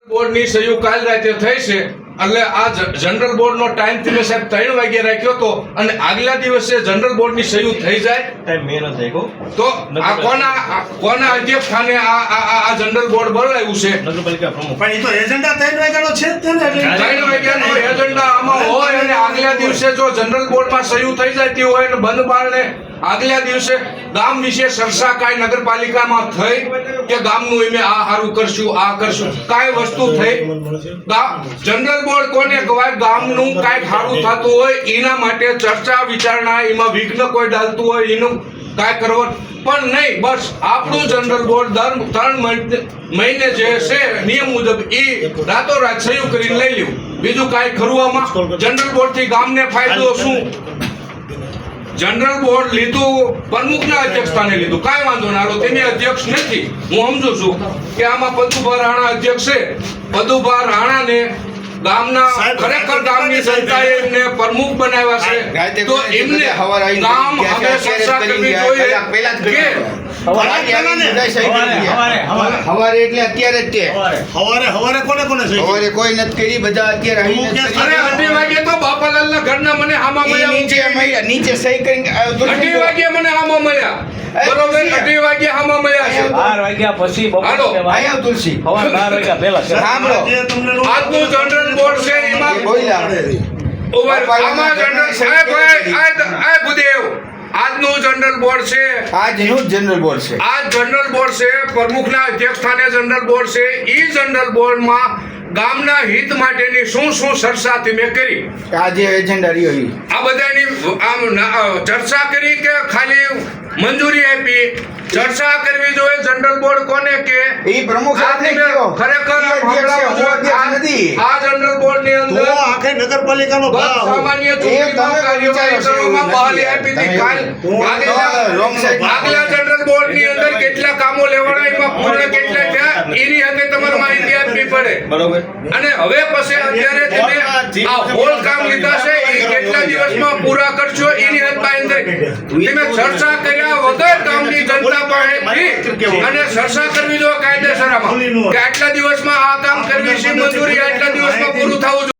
બોર્ડની સહયોગ કાલ રાતે થઈ છે એટલે આ જનરલ બોર્ડનો ટાઈમ તમે સાહેબ 3 વાગે રાખ્યો તો અને આગલા દિવસે જનરલ બોર્ડની સહયોગ થઈ જાય ટાઈમ મેં નથી ગયો તો આ કોના અધ્યક્ષ સ્થાને આ જનરલ બોર્ડ બોલાવ્યું છે નગરપાલિકા પ્રમુખ પણ એ તો એજન્ડા 3 વાગ્યાનો છે જ ને એટલે 3 વાગ્યાનો એજન્ડા આમાં હોય અને આગલા દિવસે જો જનરલ બોર્ડમાં સહયોગ થઈ જતી હોય અને બંધ બારણે આગલા દિવસે ગામ વિશે ચર્ચા કાંઈ નગરપાલિકામાં થઈ કે ગામનું અમે આ સારું કરશું આ કરશું કાંઈ વસ્તુ થઈ જનરલ બોર્ડ કોને કહેવાય ગામનું કાંઈ સારું થતું હોય એના માટે ચર્ચા વિચારણા એમાં વિઘ્ન કોઈ ડાલતું હોય એનું કાંઈ કરવું પણ નહીં બસ આપણું જનરલ બોર્ડ દર 3 મહિને જે છે નિયમ મુજબ એ રાતોરાત સહયોગ કરીને લઈ લેવું બીજું કાંઈ ખરું આમાં જનરલ બોર્ડથી ગામને ફાયદો શું જનરલ બોર્ડ લીધું પ્રમુખના અધ્યક્ષ સ્થાને લીધું કાંઈ વાંધો ના હાલો તેની અધ્યક્ષ નથી હું સમજુ છું કે આમાં પદુભા રાણા અધ્યક્ષ છે પદુભા રાણાને ગામના ખરેખર ગામની જનતાએ એમને પ્રમુખ બનાવ્યા છે તો એમને ગામ હવે ચર્ચા કરવી જોઈએ કે હવારે એટલે અત્યારે જ તે હવારે કોને છે હવારે કોઈ નથી કરી બધા અત્યારે અરે 2 વાગે તો બાપાલાલના ઘરના મને હામા મળ્યા નીચે સહી કરીને 2 વાગે મને હામા મળ્યા બરોબર 2 વાગે હામા મળ્યા છે 12 વાગ્યા પછી હાલો આયા તુલસી સવારે 12 વાગ્યા પહેલા સાંભળો આજનું જનરલ બોર્ડ છે એમાં આમાં જનરલ સાહેબ આ ભૂદેવ આજનું જનરલ બોર્ડ છે આજનું જનરલ બોર્ડ છે આ જનરલ બોર્ડ છે પ્રમુખના અધ્યક્ષ સ્થાને જનરલ બોર્ડ છે ઈ જનરલ બોર્ડમાં ગામના હિત માટેની શું ચર્ચા તમે કરી આ જે એજન્ડા રહ્યો ઈ આ બધાની આમ ચર્ચા કરી કે ખાલી મંજૂરી આપી ચર્ચા કરવી જોઈએ જનરલ બોર્ડ કોને કે ઈ પ્રમુખ સાહેબને કયો ખરેખર નથી આ જનરલ બોર્ડ ની અંદર તો આખે નગરપાલિકાનો ભાવ સામાન્ય ચૂંટણીમાં કાર્યવાહી કરવામાં બહાલી આપી હતી આગલા જનરલ બોર્ડ ની અંદર કેટલા કામો લેવાના એમાં પૂર્ણ કેટલા થયા એની અંગે તમારે માહિતી આપવી પડે બરોબર અને હવે પછી અત્યારે તમે આ હોલ કામ લીધા છે એ કેટલા દિવસમાં પૂરા કરશો એની અંદર તમે ચર્ચા કર્યા વગર ગામની જનતા પાસેથી અને ચર્ચા કરવી જોઈએ કાયદેસરમાં કે આટલા દિવસમાં આ કામ કરવી છે મંજૂરી આટલા દિવસમાં પૂરું થવું જોઈએ